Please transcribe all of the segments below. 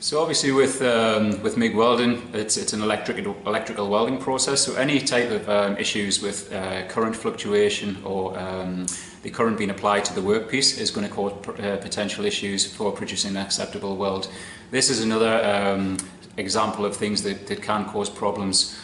So obviously with MIG welding, it's an electrical welding process. So any type of issues with current fluctuation or the current being applied to the workpiece is going to cause potential issues for producing an acceptable weld. This is another example of things that can cause problems.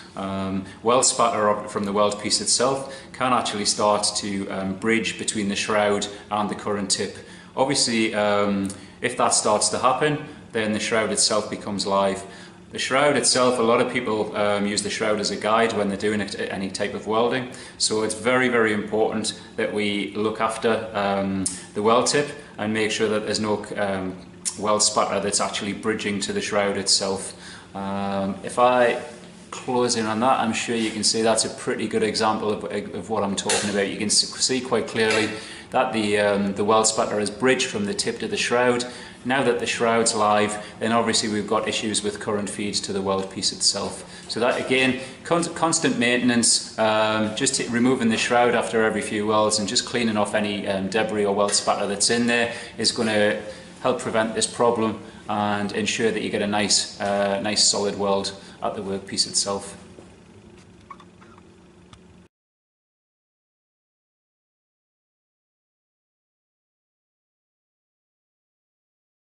Weld spatter from the weld piece itself can actually start to bridge between the shroud and the current tip. Obviously, if that starts to happen, then the shroud itself becomes live. The shroud itself, a lot of people use the shroud as a guide when they're doing any type of welding. So it's very, very important that we look after the weld tip and make sure that there's no weld spatter that's actually bridging to the shroud itself. If I close in on that, I'm sure you can see that's a pretty good example of what I'm talking about. You can see quite clearly that the weld spatter is bridged from the tip to the shroud. Now that the shroud's live, then obviously we've got issues with current feeds to the weld piece itself. So that again, constant maintenance, just removing the shroud after every few welds and just cleaning off any debris or weld spatter that's in there is going to help prevent this problem and ensure that you get a nice solid weld at the workpiece itself.